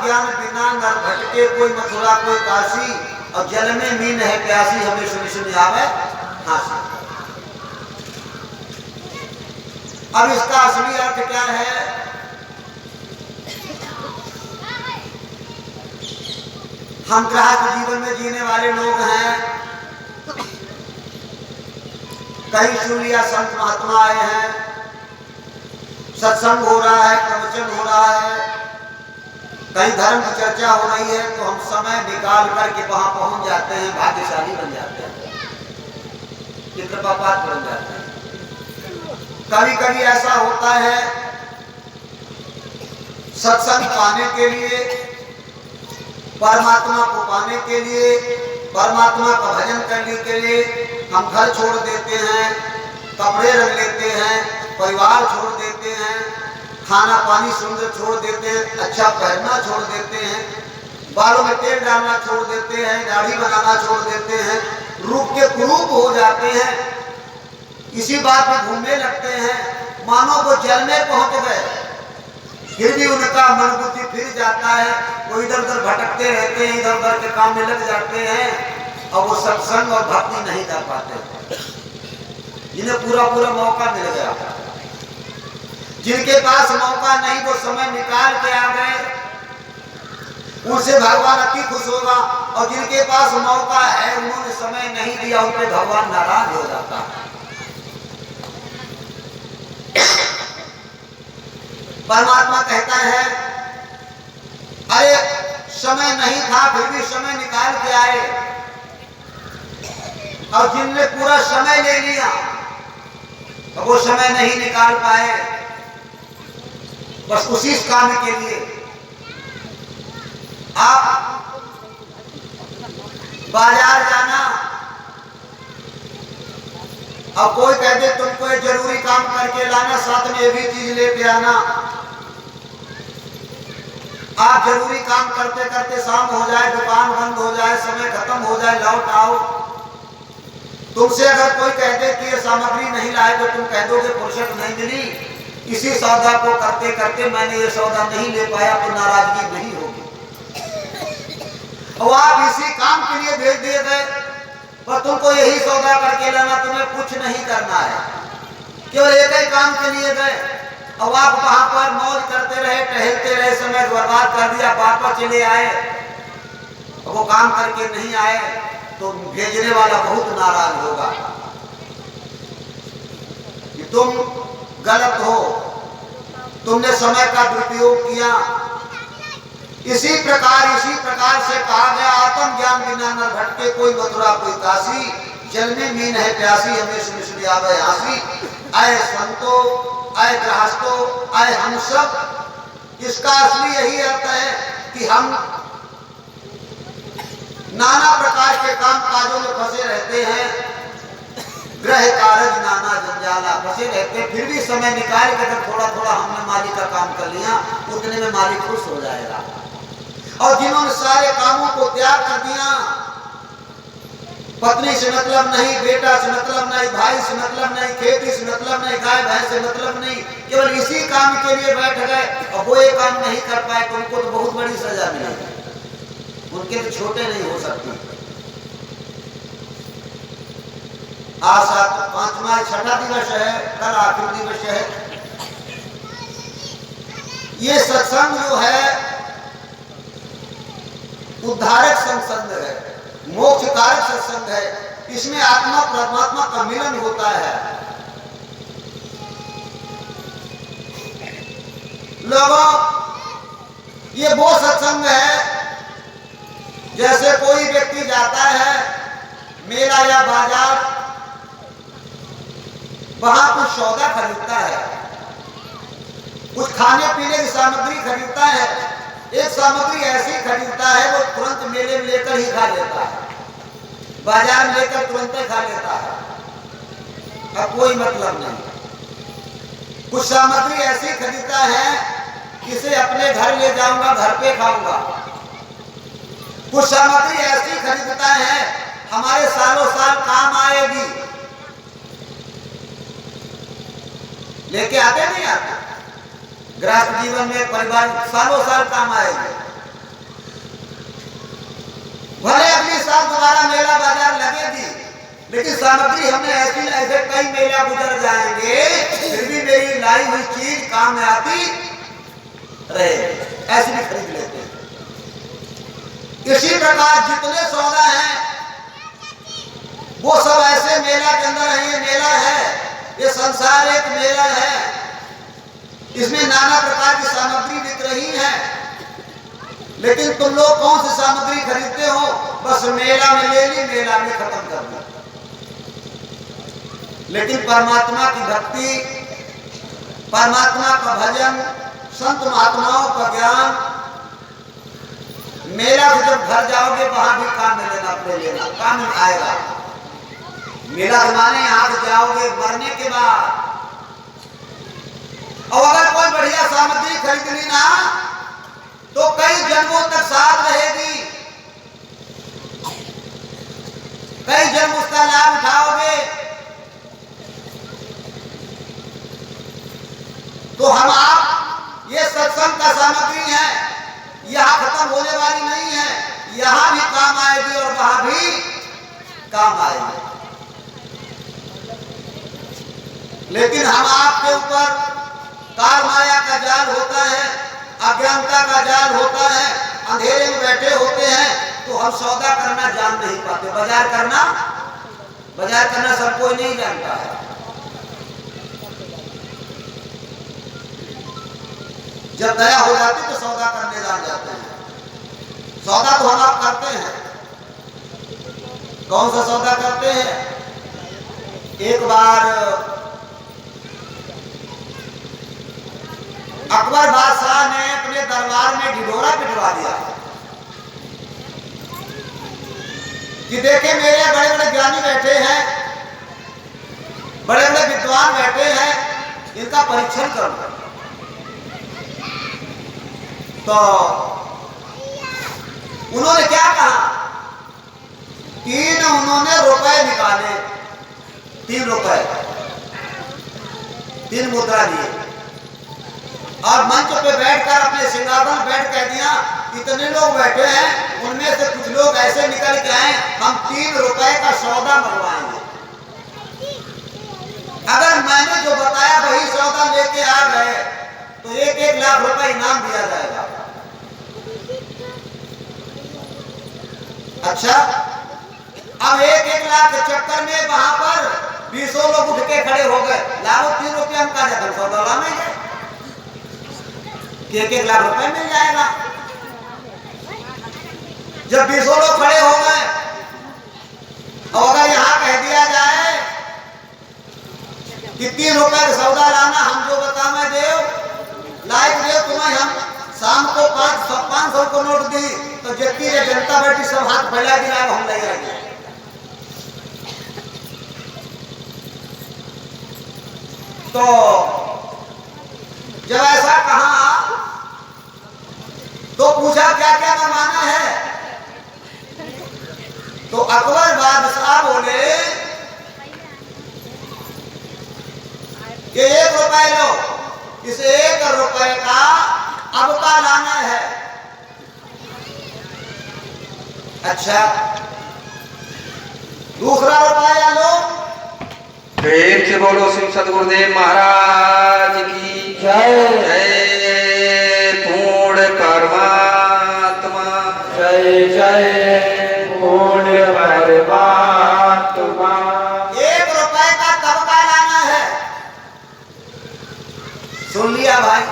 ज्ञान बिना नर भटके कोई मथुरा कोई काशी, और जल में मीन है प्यासी हमें सुनी सुनी आवे हासी। अब इसका असली अर्थ क्या है? हम गृहस्थ जीवन में जीने वाले लोग हैं, कहीं सुन लिया संत महात्मा आए हैं, सत्संग हो रहा है, प्रवचन हो रहा है, कहीं धर्म की चर्चा हो रही है, तो हम समय निकाल करके वहां पहुंच जाते हैं, भाग्यशाली बन जाते हैं, कृपापात्र बन जाते हैं। कभी कभी ऐसा होता है सत्संग पाने के लिए, परमात्मा को पाने के लिए, परमात्मा का भजन करने के लिए हम घर छोड़ देते हैं, कपड़े रख लेते हैं, परिवार छोड़ देते हैं, खाना पानी सुंदर छोड़ देते हैं, अच्छा पहनना छोड़ देते हैं, बालों में तेल डालना छोड़ देते हैं, दाढ़ी बनाना छोड़ देते हैं, रूप के कुरूप हो जाते हैं, इसी बात में घूमने लगते हैं, मानो वो जल में पहुंच गए, फिर भी उनका मन बुद्धि फिर जाता है, वो इधर उधर भटकते रहते हैं, इधर उधर के काम में लग जाते हैं, और वो सत्संग और भक्ति नहीं कर पाते। जिन्हें पूरा पूरा मौका मिल गया, जिनके पास मौका नहीं वो समय निकाल के आ गए, उनसे भगवान अति खुश होगा, और जिनके पास मौका है उन्होंने समय नहीं दिया, उन पे भगवान नाराज हो जाता है। परमात्मा कहता है अरे समय नहीं था फिर भी समय निकाल के आए, और जिनने पूरा समय ले लिया तो वो समय नहीं निकाल पाए, बस उसी काम के लिए। आप बाजार जाना और कोई कह दे तुमको ये जरूरी काम करके लाना, साथ में ये भी चीज लेके आना, आप जरूरी काम करते करते शाम हो जाए, दुकान बंद हो जाए, समय खत्म हो जाए, लौट आओ, तुमसे अगर कोई कह दे कि ये सामग्री नहीं लाए तो तुम कह दोगे फुर्सत नहीं मिली, इसी सौदा को करते करते मैंने ये सौदा नहीं ले पाया, तो नाराजगी नहीं होगी। और आप इसी काम के लिए भेज दिए गए, पर तुमको यही सौदा करके लाना, तुम्हें कुछ नहीं करना है, केवल एक ही काम के लिए गए, और आप वहां पर मौज करते रहे, टहलते रहे, समय बर्बाद कर दिया, वापस चले आए, वो काम करके नहीं आए, तो भेजने वाला बहुत नाराज होगा कि तुम गलत हो, तुमने समय का दुरुपयोग किया। इसी प्रकार से कहा गया आत्म ज्ञान बिना न भटके कोई मथुरा कोई काशी, जल में मीन है प्यासी हमें सुनी सुनी आवे हासी। आए संतो, आए गृहस्थो, आए हम सब, इसका असली यही अर्थ है कि हम नाना प्रकार के काम काजों में फंसे रहते हैं, ग्रह कारज नाना जंजाला फंसे रहते हैं, फिर भी समय निकाल के अगर थोड़ा थोड़ा हमने मालिक का काम कर लिया, उतने में मालिक खुश हो जाएगा। और जिन्होंने सारे कामों को त्याग कर दिया, पत्नी से मतलब नहीं, बेटा से मतलब नहीं, भाई से मतलब नहीं, खेती से मतलब नहीं, गाय भैंस से मतलब नहीं, केवल इसी काम के लिए बैठ गए, और वो ये काम नहीं कर पाए तो उनको तो बहुत बड़ी सजा मिलेगी, उनके तो छोटे नहीं हो सकती। आज 5वां 6ठा दिवस है, कल आखिरी दिवस है। ये सत्संग जो है उद्धारक सत्संग है, मोक्ष कारक सत्संग है, इसमें आत्मा परमात्मा का मिलन होता है। लोगों, ये वो सत्संग है जैसे कोई व्यक्ति जाता है मेला या बाजार, वहां कुछ सौदा खरीदता है, कुछ खाने पीने की सामग्री खरीदता है, एक सामग्री ऐसी खरीदता है वो तुरंत मेले में लेकर ही खा लेता है, बाजार में लेकर तुरंत ही खा लेता है, अब कोई मतलब नहीं। कुछ सामग्री ऐसी खरीदता है जिसे अपने घर ले जाऊंगा, घर पे खाऊंगा। कुछ सामग्री ऐसी खरीदता है हमारे सालों साल काम आएगी, लेके आते नहीं आते, गृहस्थ जीवन में परिवार सालों साल काम आएगी। भले अगली साल दोबारा मेला बाजार लगेगी, लेकिन सामग्री हमने ऐसे कई मेला गुजर जाएंगे, फिर भी मेरी लाई हुई चीज काम में आती रहे, ऐसे भी खरीद लेते हैं। इसी प्रकार जितने सौदा हैं वो सब ऐसे मेला के अंदर है। ये मेला है, ये संसार एक मेला है, इसमें नाना प्रकार की सामग्री बिक रही है, लेकिन तुम लोग कौन सी सामग्री खरीदते हो? बस मेला में ले ली, मेला में खत्म कर दी। लेकिन परमात्मा की भक्ति, परमात्मा का भजन, संत महात्माओं का ज्ञान, मेला से जब घर जाओगे वहां भी काम में लेना काम में आएगा। मेला जमाने यहाँ से जाओगे मरने के बाद, और अगर कोई बढ़िया सामग्री खरीद ली ना तो कई जन्मों तक साथ रहेगी, कई जन्म उसका लाभ उठाओगे। तो हम आप ये सत्संग का सामग्री है, यहाँ खत्म होने वाली नहीं है, यहाँ भी काम आएगी और वहां भी काम आएगी। लेकिन हम आपके ऊपर काल माया का जाल होता है, अज्ञानता का जाल होता है, अंधेरे में बैठे होते हैं, तो हम सौदा करना जान नहीं पाते। बाजार करना सब कोई नहीं जानता है। जब दया हो जाती तो सौदा करने जान जाते हैं। सौदा तो हम आप करते हैं। कौन सा सौदा करते हैं? एक बार अकबर बादशाह ने अपने दरबार में ढिढोरा पिटवा दिया कि देखे मेरे बड़े बड़े ज्ञानी बैठे हैं, बड़े बड़े विद्वान बैठे हैं, इनका परीक्षण करो। तो उन्होंने क्या कहा? उन्होंने रुपए निकाले, 3 रुपए, 3 मुद्रा दिए और मंच पे बैठकर अपने सिंहासन बैठ कह दिया, इतने लोग बैठे हैं, उनमें से कुछ लोग ऐसे निकल के आए, हम 3 रुपए का सौदा मंगवाएंगे। अगर मैंने जो बताया वही सौदा लेके आ गए तो 1-1 लाख रुपए इनाम दिया जाएगा। अच्छा, अब 1-1 लाख के चक्कर में वहां पर 20 लोग उठ के खड़े हो गए, लाओ 3 रुपये हम कहा जाता सौदा लाएंगे कि 1-1 लाख रुपए मिल जाएगा। जब 20 लोग खड़े हो गए और अगर यहाँ कह दिया जाए कि 3 रुपए का सौदा लाना, हम जो बतावे देव लाइक देव तुम्हें, हम शाम को 500 को नोट दी तो जितनी जनता बैठी सब हाथ फैला दिया, हम ले जाएंगे। तो जब ऐसा कहा तो पूछा क्या क्या मनवाना है? तो अकबर बादशाह बोले कि 1 रुपए लो, इस 1 रुपए का अब का लाना है। अच्छा, दूसरा रुपया लो। प्रेम से बोलो श्री सद्गुरुदेव महाराज की जय। जय पूर्ण परमात्मा, जय जय पूर्ण परमात्मा। 1 रुपए का तब का लाना है। सुन लिया भाई?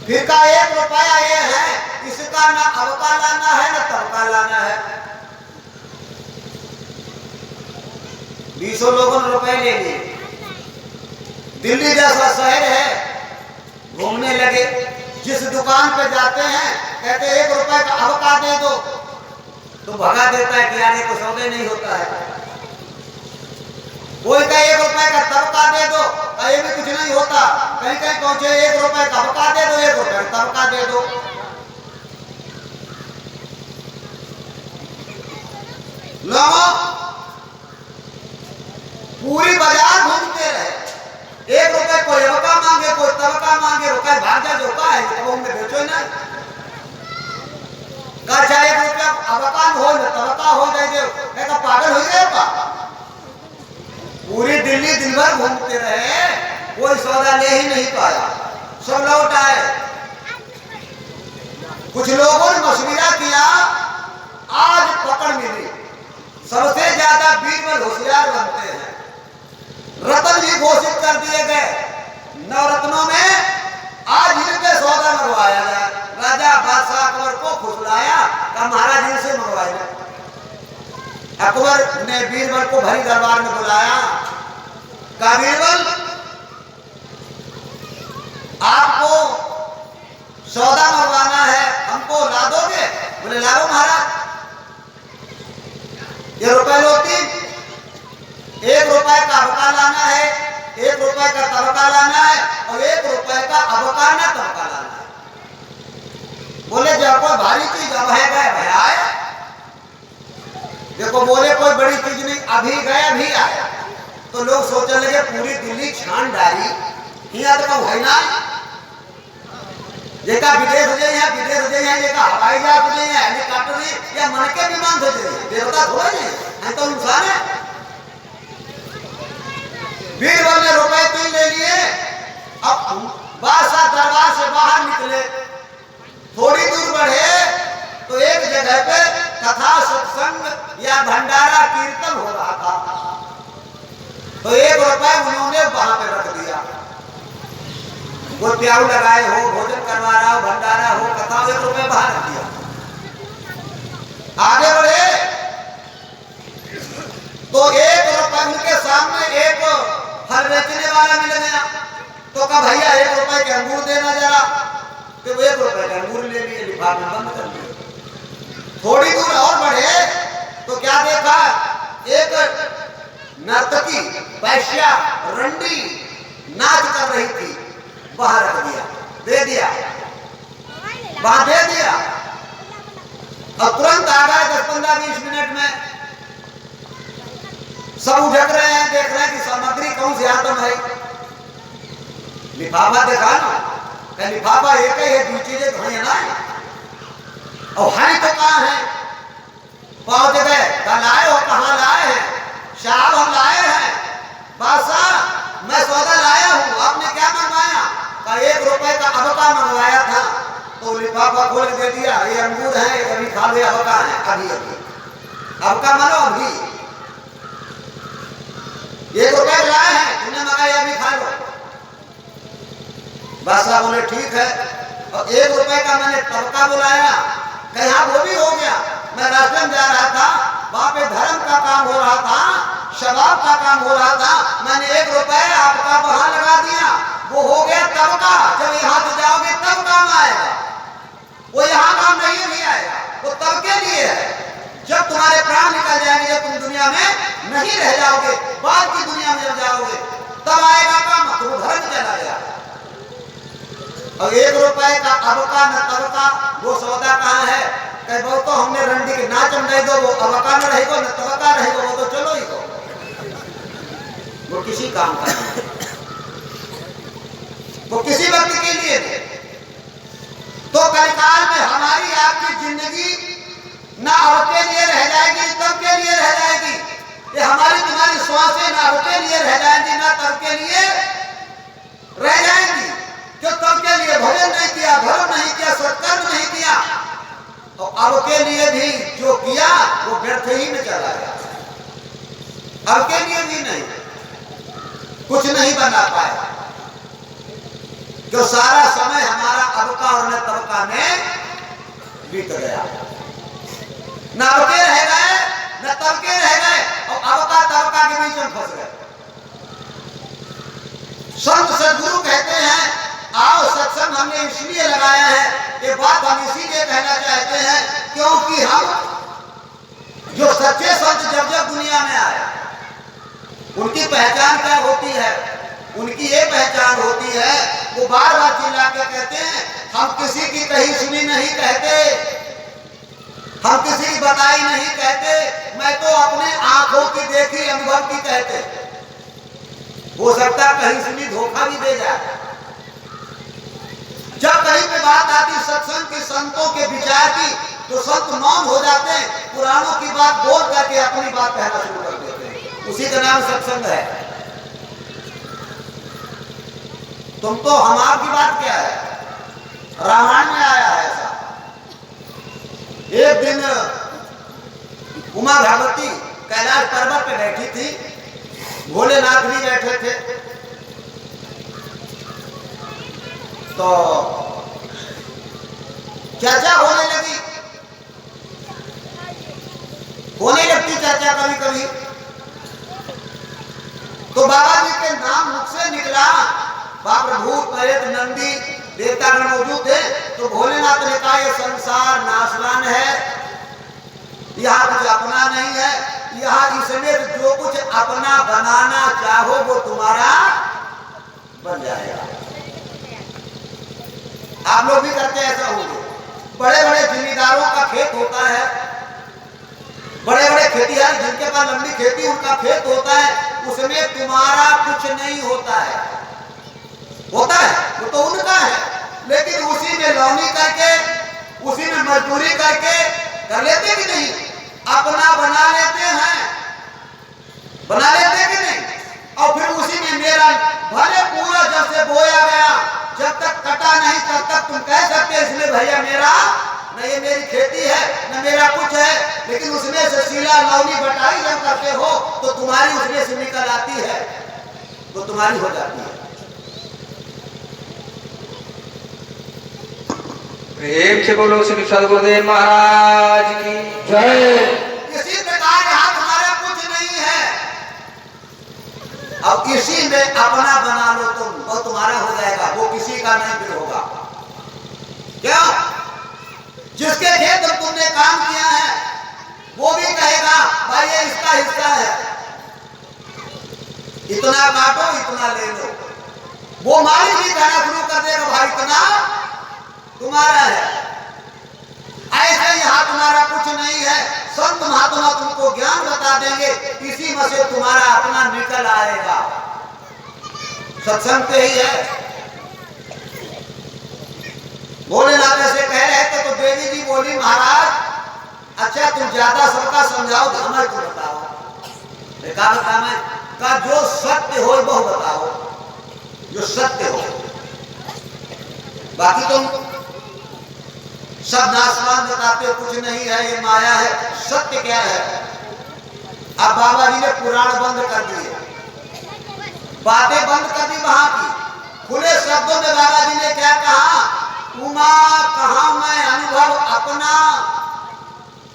फिर का 1 रुपया ये है, इसका ना अब का लाना है ना तब का लाना है। 20 लोगों ने रुपए ले लिए। दिल्ली जैसा शहर है, घूमने लगे, जिस दुकान पे जाते हैं कहते 1 रुपए का अब का दे दो, तो भगा देता है कि यार ये तो सौदे नहीं होता है। कोई कहे 1 रुपए का तब का दे दो, ये भी कुछ नहीं होता। कहीं कहीं पहुंचे 1 रुपए का अब का दे दो, 1 रुपए का तब का दे दो। लो, पूरी बाजार घूमते रहे, 1 रुपए कोई अब का मांगे, कोई तब का मांगे, रुपए भाग जा जो का है तो में बेचो ना। कहा 1 रुपया अब दिल्ली दिन भर घूमते रहे, कोई सौदा ले ही नहीं पाया, सब लौट आए। कुछ लोगों ने मशविरा किया, आज पकड़ मिली। सबसे ज्यादा बीरबल होशियार बनते हैं। रतन भी घोषित कर दिए गए, नवरत्नों में आज इनके सौदा मंगवाया जाए। राजा बादशाह अकबर को फुसलाया, कहा महाराज इनसे मंगवाया। अकबर ने बीरबल को भरी दरबार में बुलाया, कहा बीरबल आपको सौदा मंगवाना है, हमको ला दोगे? बोले लाओ महाराज। ये रुपए लो 3, 1 रुपए का अबका लाना है, 1 रुपए का तबका लाना है और 1 रुपए का अबका न तबका लाना है। बोले जब कोई भारी चीज अब है गए भैया, देखो बोले कोई बड़ी चीज नहीं, अभी गए अभी आया। तो लोग सोचने लगे पूरी दिल्ली छान डाली, यहाँ तो है ना, जेका विदेश हो जाए, विदेश हो जाए, जेका हवाई जहाज हो जाए, हेलीकॉप्टर या मन के विमान हो जाए, देवता थोड़ा है तो इंसान है। बीरबल ने रुपए 3 ले लिए। अब बादशाह दरबार से बाहर निकले, थोड़ी दूर बढ़े तो एक जगह पे कथा सत्संग या भंडारा कीर्तन हो रहा था। तो 1 रुपए उन्होंने वहां पे रख दिया। वो प्याऊ लगाए हो, भोजन करवा रहा हो, भंडारा हो, कथा हो, 1 रुपए बाहर रख दिया। आगे बढ़े तो 1 रुपए उनके सामने एक फल बेचने वाला मिल गया। तो कहा भैया 1 रुपए के अंगूर देना जरा। तो 1 रुपए के अंगूर ले लिए, लिफाफे में बंद कर दिए। थोड़ी दूर और बढ़े तो क्या देखा, एक नर्तकी वैश्या रंडी नाच कर रही थी, बाहर रख दिया, दे दिया, वहां दे दिया। अब तुरंत आ गए 10-15-20 मिनट में, सब उठक रहे हैं, देख रहे हैं कि सामग्री कौन सी आइटम है। लिफाफा देखा ना, लिफाफा एक ही है, 2 चीजें तो है ना, और है तो कहाँ है? पहुंच गए, कहा लाए हो, कहाँ लाए हैं? साहब हम लाए हैं। बादशाह मैं सौदा लाया हूँ, आपने क्या मंगवाया? कहा 1 रुपए का अबका मंगवाया था। तो लिफाफा खोल के दे दिया, ये अंगूर है, अभी खा ले, अबका है, अभी अभी अबका मानो अभी। 1 रुपए लाए हैं, तुमने मंगाया, अभी खा लो। बादशाह बोले ठीक है। और 1 रुपए का मैंने तबका बुलाया, कहा वो भी हो गया। मैं रास्ते में जा रहा था, वहां पे धर्म का काम हो रहा था, शबाब का काम हो रहा था, मैंने 1 रुपए आपका वहां लगा दिया, वो हो गया तबका। जब यहाँ से जाओगे तब काम आएगा, वो यहाँ काम नहीं आएगा, वो तब के लिए है। जब तुम्हारे प्राण निकल जाएंगे, जब तुम दुनिया में नहीं रह जाओगे, बाद की दुनिया में जब जाओगे तब आएगा काम, तो वो धर्म चला गया। और 1 रुपए का अबका न तबका, वो सौदा कहाँ है? कहीं बहुत तो हमने रंडी के नाच नहीं दो, वो अबका न रहेगा न तबका रहेगा, वो तो चलो ही को, वो किसी काम का नहीं, वो किसी वक्त के लिए नहीं। तो कलकाल में हमारी आपकी जिंदगी ना अब के लिए रह जाएगी, तब के लिए रह जाएगी। ये हमारी तुम्हारी श्वासें ना अब के लिए रह जाएंगी, ना तब के लिए रह जाएंगी। जो तब के लिए भजन नहीं किया, धर्म नहीं किया, सत्कर्म नहीं किया, और अब के लिए भी जो किया वो व्यर्थ ही में चला गया। अब के लिए भी नहीं, कुछ नहीं बना पाया। जो सारा समय हमारा अबका और न तबका में बीत गया, न अबके रह गए न तबके रह गए, और अबका तबका के बीच में फंस गए। संत सदगुरु कहते हैं आओ सत्संग हमने इसलिए लगाया है, ये बात हम इसीलिए कहना चाहते हैं क्योंकि हम जो सच्चे संत जब जब दुनिया में आए, उनकी पहचान क्या होती है? उनकी ये पहचान होती है, वो बार बार चिल्ला के कहते हैं हम किसी की कही सुनी नहीं कहते, हम किसी की बताई नहीं कहते, मैं तो अपने आंखों की देखी अनुभव की कहते। हो सकता कहीं सुनी धोखा भी दे जाए। जब कहीं पे बात आती सत्संग के संतों के विचार की, तो संत मौन हो जाते हैं, पुराणों की बात बोल करके अपनी बात कहना शुरू कर देते हैं। उसी का नाम सत्संग है। तुम तो हमार की बात क्या है, रामायण में आया है ऐसा। एक दिन उमा भगवती कैलाश पर्वत पे बैठी थी, भोलेनाथ भी बैठे थे। तो चर्चा होने लगती चर्चा कभी कभी। तो बाबा जी के नाम मुख से निकला, बाप रे, भूत प्रेत नंदी देवतागण मौजूद थे। तो भोलेनाथ ने कहा ये संसार नाशवान है, यहाँ कुछ अपना नहीं है, यहाँ इसमें जो कुछ अपना बनाना चाहो वो तुम्हारा बन जाएगा। आप लोग भी करते ऐसा होंगे। बड़े बड़े जिम्मेदारों का खेत होता है, बड़े बड़े खेतीहर जिनके पास लंबी खेती उनका खेत होता है, उसमें तुम्हारा कुछ नहीं होता है, होता है वो तो उनका है, लेकिन उसी में लौनी करके, उसी में मजदूरी करके कर लेते कि नहीं, अपना बना लेते हैं, बना लेते कि नहीं। और फिर उसी में मेरा, भले पूरा जब से बोया गया, जब तक कटा नहीं तब तक तुम कह सकते इसमें भैया मेरा न, ये मेरी खेती है न मेरा कुछ है, लेकिन उसमें से सीला लौनी बटाई जब करते हो तो तुम्हारी उसमें से निकल आती है, तो तुम्हारी हो जाती है। प्रेम से बोलो श्री सद्गुरुदेव महाराज की जय। इसी प्रकार यहाँ तुम्हारा कुछ नहीं है, अब इसी में अपना बना लो तुम, और तुम्हारा हो जाएगा, वो किसी का नहीं फिर होगा। क्यों? जिसके खेत तुमने काम किया है वो भी कहेगा भाई ये इसका हिस्सा है, इतना काटो इतना ले लो। वो मालिक भी कहना शुरू कर देगा भाई इतना तुम्हारा है। ऐसे यहाँ तुम्हारा कुछ नहीं है, संत महात्मा तुमको ज्ञान बता देंगे, इसी में से तुम्हारा अपना निकल आएगा। सत्संग तो ही है। भोलेनाथ ऐसे कह रहे थे तो देवी जी बोली महाराज अच्छा तुम ज्यादा सबका समझाओ, हमें तो बताओ। का जो सत्य हो वो बताओ, जो सत्य हो, बाकी तुम सब नाशवान बताते हो, कुछ नहीं है, ये माया है। सत्य क्या है? अब बाबा जी ने पुराण बंद कर दिए, बातें बंद कर दी वहां की। खुले शब्दों में बाबा जी ने क्या कहा, उमा कहा मैं अनुभव अपना,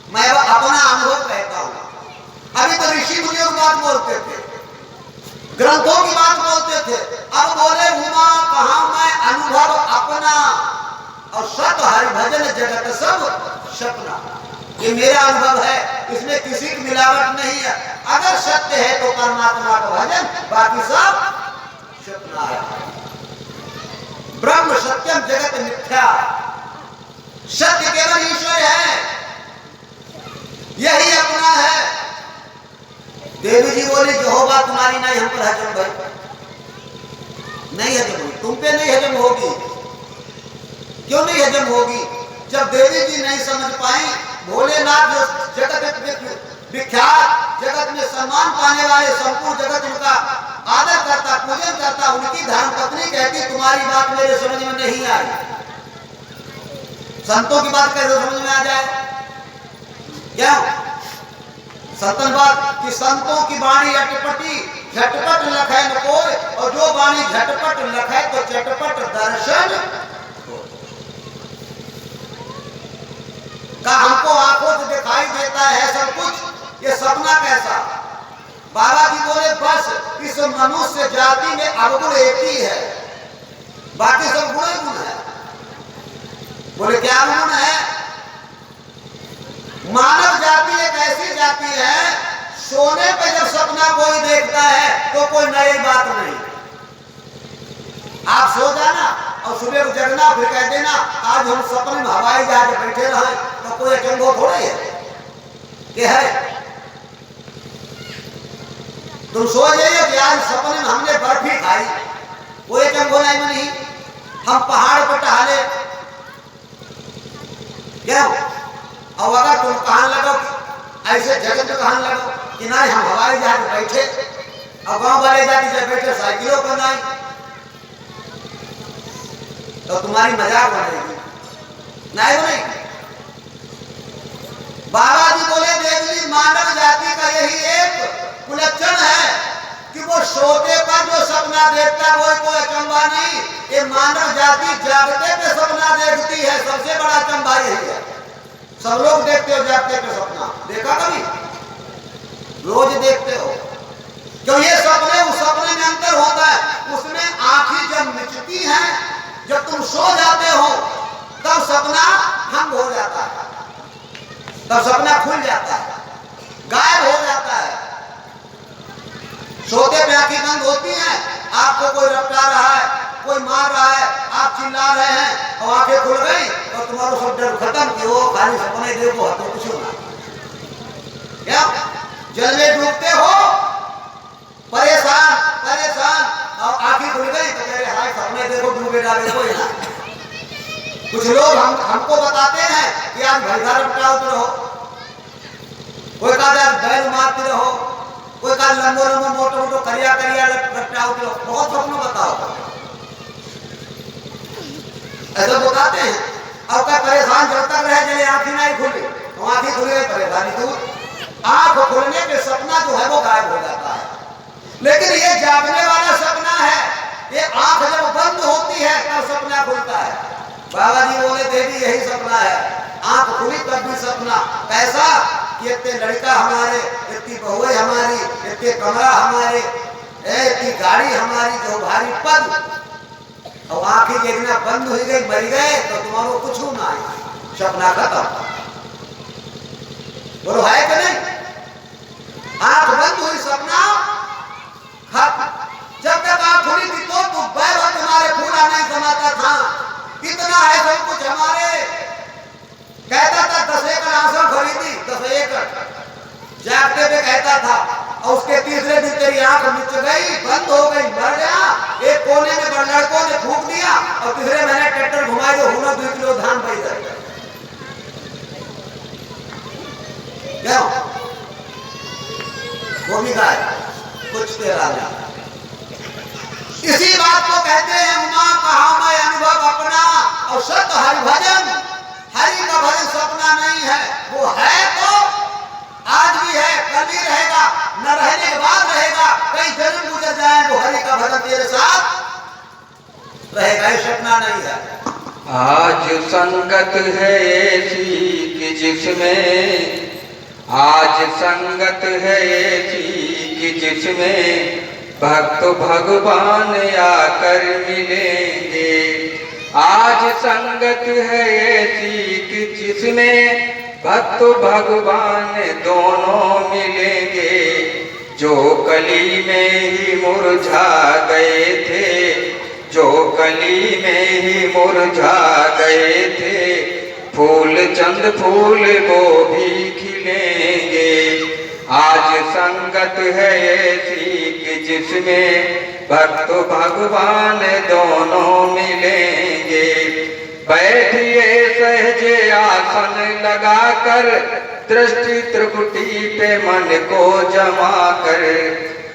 मैं अपना अनुभव कहता हूं। अभी तो ऋषि मुनियों की बात बोलते थे, ग्रंथों की बात बोलते थे, अब बोले उमा कहा मैं अनुभव अपना, और सत हरि भजन जगत सब सपना। ये मेरा अनुभव है, इसमें किसी की मिलावट नहीं है। अगर सत्य है तो परमात्मा का भजन, बाकी सब सपना है। ब्रह्म सत्यम जगत मिथ्या, सत्य केवल ईश्वर है, यही अपना है। देवी जी बोली यहोवा तुम्हारी नहीं हम पर हजम भाई, नहीं हजम होगी, तुम पे नहीं हजम होगी। क्यों नहीं हजम होगी? जब देवी जी नहीं समझ पाई, भोलेनाथ जो जगत विख्यात, जगत में सम्मान पाने वाले, संपूर्ण जगत उनका आदर करता, पूजन करता, उनकी धर्म पत्नी कहती तुम्हारी बात मेरे समझ में नहीं आई। संतों की बात कैसे समझ में आ जाए? क्यों? सतन बात कि संतों की वाणी अटपटी, झटपट लखे न कोई, और जो वाणी झटपट लखे तो चटपट दर्शन। का हमको आंखों से दिखाई देता है सब कुछ, ये सपना कैसा? बाबा जी बोले बस इस मनुष्य जाति में अवगुण एक ही है, बाकी सब गुण ही गुण है। बोले क्या गुण है? मानव जाति एक ऐसी जाति है, सोने पे जब सपना कोई देखता है तो कोई नई बात नहीं। आप सो जाना और सुबह को जगना, फिर कह देना आज हम सपने में हवाई जहाज बैठे रहे, तो कोई अचंभव थोड़े है कि है। तुम सो जाइए कि आज सपने में हमने बर्फी खाई, कोई अचंभव नहीं। हम पहाड़ पर टहले, क्यों? और अगर तुम कहने लगो ऐसे जगह में कहने लगो कि नहीं हम हवाई जहाज बैठे, और गांव वाले जाति से बैठे साइकिलों पर नहीं, तो तुम्हारी मजाक बनेगी, नहीं बनेगी। बाबा जी बोले देव जी मानव जाति का यही एक कुलक्षण है कि वो सोते पर जो सपना देखता वो कोई अचंभा नहीं, ये मानव जाति जागते पे सपना देखती है, सबसे बड़ा अचंभा यही है। सब लोग देखते हो जागते पे सपना, देखा कभी? रोज देखते हो क्यों? ये सपने उस सपने में अंतर होता है, उसमें आंखें जब मिचती हैं, जब तुम सो जाते हो तब सपना भंग हो जाता है, तब सपना खुल जाता है, गायब हो जाता है। सोते पे आंखें बंद होती हैं, आपको कोई रपटा रहा है, कोई मार रहा है, आप चिल्ला रहे हैं और आंखें खुल गई और तुम्हारा सब डर खत्म कि वो खाली सपने देखो, हतो कुछ ना। क्या जल में डूबते हो, परेशान परेशान, और आंखें खुल गई तो कह रहे हाय सपने देखो, डूबे डाले कोई ना। कुछ लोग हमको बताते हैं कि आप भैया रपटाते रहो, कोई कहा बैल मारते रहो, कोई कहा लंबो लंबो मोटो मोटो करिया करिया रपटाते रहो, बहुत सपनों बताओ, ऐसा बताते हैं। अब क्या परेशान जब तक रहे चले आंखें नहीं खुली, तो आंखें खुल गई परेशानी दूर। आंख खुलने पे सपना जो है वो गायब हो जाता है, लेकिन ये जागने वाला सपना है, ये आंख जब बंद होती है तब सपना खुलता है। बाबा जी बोले देवी यही सपना है, आंख खुली तब भी सपना। कैसा कि इतने लड़का हमारे, इतनी बहुएं हमारी, इतने कमरा हमारे, इतनी गाड़ी हमारी, जो भारी पद, और आंखें देखना बंद हो गई, मर गए तो तुम्हारा कुछ ना है, सपना खत्म। बोलो है कि नहीं? आंख बंद हुई सपना खत्म। जब तक आंख खुली थी तो वैभव तुम्हारे पूरा नहीं समाता था, कितना है सब कुछ हमारे। कहता था 10 एकड़ आसन खरीदी, 10 एकड़ जागते पे कहता था, और उसके तीसरे दिन तेरी आंख मिच गई, बंद हो गई, मर गया। एक कोने में बड़ लड़कों ने फूंक दिया और तीसरे महीने ट्रैक्टर घुमाए तो 2 किलो धान पड़ गए। क्यों? वो भी गाय कुछ तेरा नहीं। इसी बात को कहते हैं उमा कहा मैं अनुभव अपना, और सत हरि भजन, हरि का भजन सपना नहीं है, वो है तो आज भी है, कल भी रहेगा, न रहने के बाद रहेगा, कई जन्म गुजर जाए वो हरि का भजन तेरे साथ रहेगा, ये सपना नहीं है। आज संगत है ऐसी कि जिसमें, आज संगत है ऐसी कि जिसमें भक्त भगवान आकर मिलेंगे। आज संगत है ऐसी कि जिसमें भक्त भगवान दोनों मिलेंगे। जो कली में ही मुरझा गए थे, जो कली में ही मुरझा गए थे, फूल चंद फूल वो भी खिलेंगे। आज संगत है ऐसी कि जिसमें भक्त भगवान दोनों मिलेंगे। बैठिए सहज आसन लगाकर, दृष्टि त्रिकुटी पे मन को जमा कर।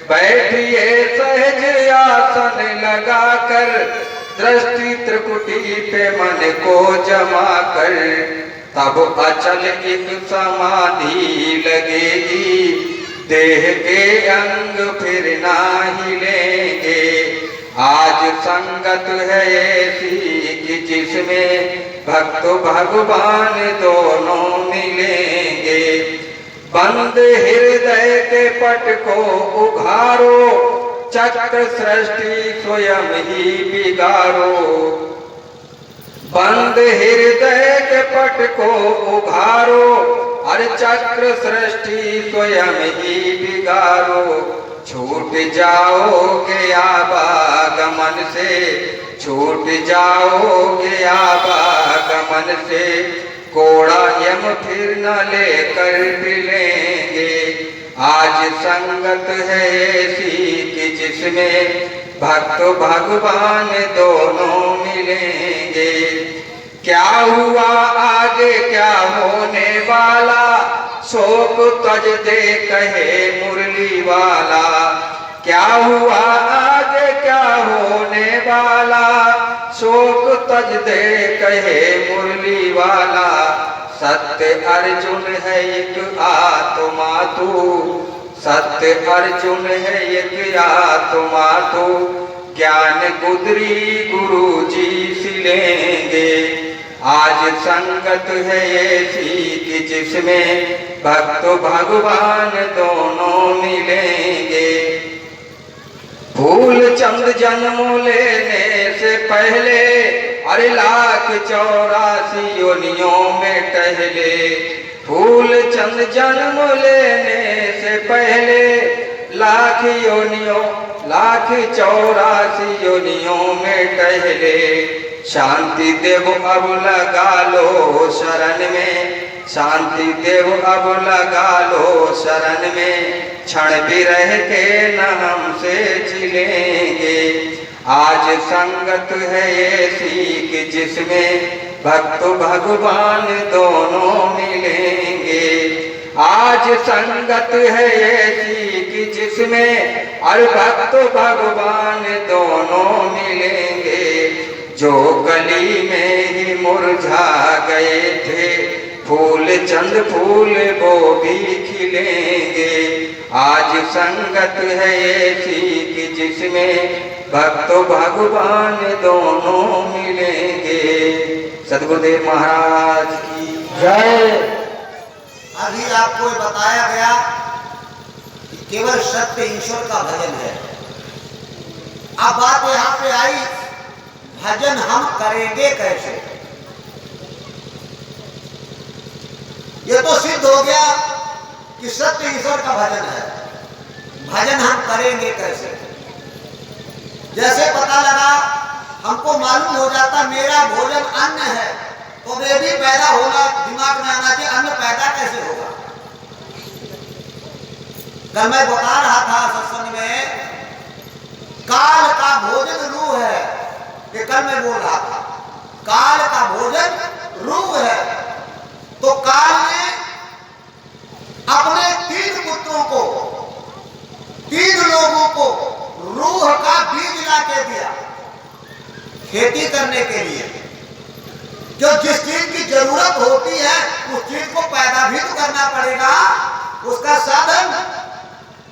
बैठिए सहज आसन लगाकर, दृष्टि त्रिकुटी पे मन को जमा कर। तब अचल एक समाधि लगेगी, देह के अंग फिर ना हिलेंगे। आज संगत है ऐसी कि जिसमें भक्त भगवान दोनों मिलेंगे। बंद हृदय के पट को उघारो, चक्र सृष्टि स्वयं ही बिगारो। बंद हृदय के पट को उघारो, हर चक्र सृष्टि स्वयं ही बिगारो। छूट जाओगे आवागमन से, छूट जाओगे आवागमन से। कोड़ा यम फिर न लेकर मिलेंगे। आज संगत है ऐसी कि जिसमें भक्त भगवान दोनों मिलेंगे। क्या हुआ आगे क्या होने वाला, शोक तज दे कहे मुरली वाला। क्या हुआ आगे क्या होने वाला, शोक तज दे कहे मुरली वाला, सत्य अर्जुन है एक आत्मा तू, सत्य अर्जुन है एक आत्मा तू, ज्ञान गुदरी गुरु जी सिलेंगे। आज संगत है ऐसी कि जिसमें भक्त भगवान दोनों मिलेंगे। फूल चंद जन्म लेने से पहले अरे 1,84 योनियों में टहले। फूल चंद जन्म लेने से पहले 1,84 योनियों में टहले। शांति देव अब लगा लो शरण में, शांति देव अब लगा लो शरण में, क्षण भी रह के न हमसे चिलेंगे। आज संगत है ऐसी कि जिसमें भक्त भगवान दोनों मिलेंगे। आज संगत है ऐसी कि जिसमें अरे भक्त भगवान दोनों मिलेंगे। जो गली में ही मुरझा गए थे फूल चंद फूल वो भी खिलेंगे। आज संगत है ऐसी कि जिसमें भक्त भगवान दोनों मिलेंगे। सद्गुरुदेव महाराज की जय। अभी आपको बताया गया कि केवल सत्य ईश्वर का भजन है। अब बात यहाँ पे आई, भजन हम करेंगे कैसे? ये तो सिद्ध हो गया कि सत्य ईश्वर का भजन है, भजन हम करेंगे कैसे? जैसे पता लगा, हमको मालूम हो जाता मेरा भोजन अन्न है, तो वे भी पैदा होगा, दिमाग में आना चाहिए अन्न पैदा कैसे होगा। कल मैं बता रहा था सत्संग में, काल का भोजन रूह है, ये कल मैं बोल रहा था, काल का भोजन रूह है। तो काल ने अपने 3 पुत्रों को, 3 लोगों को रूह का बीज ला के दिया खेती करने के लिए। जो जिस चीज की जरूरत होती है उस चीज को पैदा भी तो करना पड़ेगा, उसका साधन।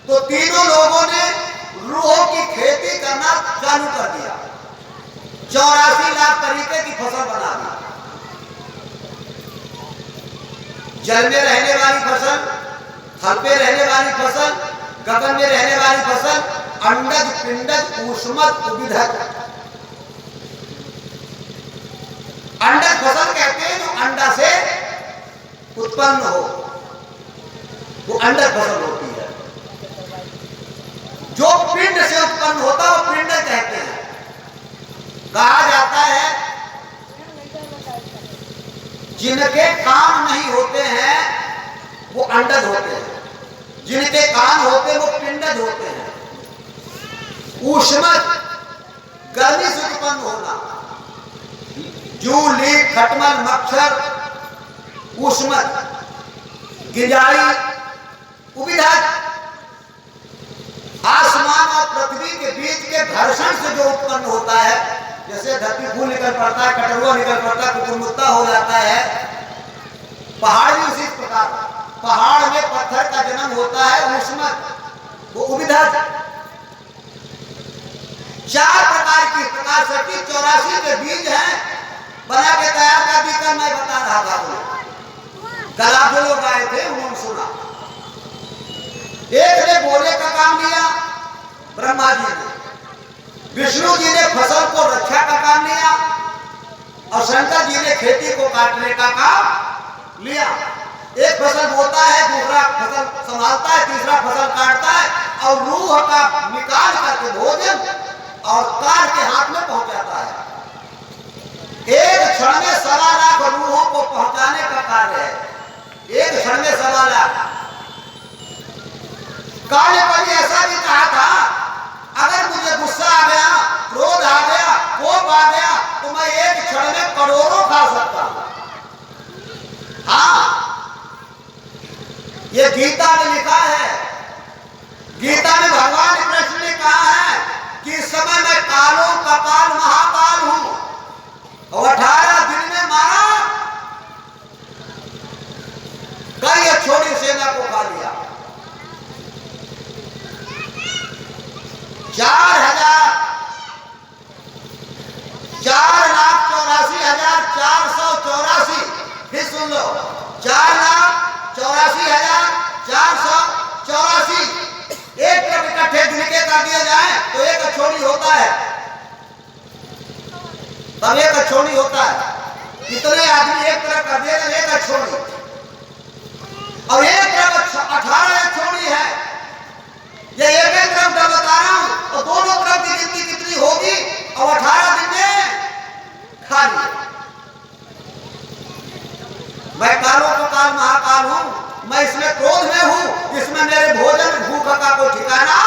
तो तीनों लोगों ने रूहों की खेती करना चालू कर दिया, 84 लाख तरीके की फसल बना दी। जल में रहने वाली फसल, थल पे रहने वाली फसल, गगन में रहने वाली फसल, अंडज पिंडज ऊष्मज उबिधज। अंडज फसल कहते हैं जो अंडा से उत्पन्न हो, वो अंडज फसल होती है। जो पिंड से उत्पन्न होता है वो पिंड कहते हैं। कहा जाता है जिनके कान नहीं होते हैं वो अंडज होते हैं, जिनके कान होते हैं वो पिंडज होते हैं। ऊष्मज गर्मी से उत्पन्न होना, जूली खटमल मच्छर ऊष्मज, गिजाई उबिधज। आसमान और पृथ्वी के बीच के घर्षण से जो उत्पन्न होता है, जैसे धरती फूल निकल पड़ता है, कटरुआ निकल पड़ता है, कुकुरमुत्ता हो जाता है। पहाड़ भी उसी प्रकार, पहाड़ में पत्थर का जन्म होता है ऊष्मज, वो उबिधज। 4 प्रकार की प्रकार से 84 के बीज हैं, बना के तैयार कर दी। कल मैं बता रहा था, कल आप जो लोग आए थे उन्होंने सुना। एक ने बोले का काम लिया ब्रह्मा जी ने, विष्णु जी ने फसल को रक्षा का काम लिया, और शंकर जी ने खेती को काटने का काम लिया। एक फसल बोता है, दूसरा फसल संभालता है, तीसरा फसल काटता है, और रूह का निकाल करके भोजन और काल के हाथ में पहुंचाता है। एक क्षण में 1.25 लाख रूहों को पहुंचाने का कार्य है। एक क्षण में 1.25 लाख। काल ने कभी ऐसा भी कहा था, अगर मुझे गुस्सा आ गया, क्रोध आ गया, कोप आ गया, तो मैं एक क्षण में करोड़ों खा सकता हूं। हाँ, ये गीता में लिखा है। गीता में भगवान कृष्ण ने कहा है कि इस समय मैं कालों का काल महाकाल हूं। फिर सुन लो, 4,84,484 एक तरफ इकट्ठे गिनके कर दिए जाए तो एक अछोड़ी होता है, तब एक अछोड़ी होता है। कितने आदमी एक तरफ कर दिए एक अछोड़ी, और एक तरफ 18 अछोड़ी है। ये एक तरफ का बता रहा हूं, और दोनों तरफ की गिनती कितनी होगी, और 18 दिन में खाली। मैं कालों को काल महाकाल हूं, मैं इसमें क्रोध में हूं, इसमें मेरे भोजन भूख का कोई ठिकाना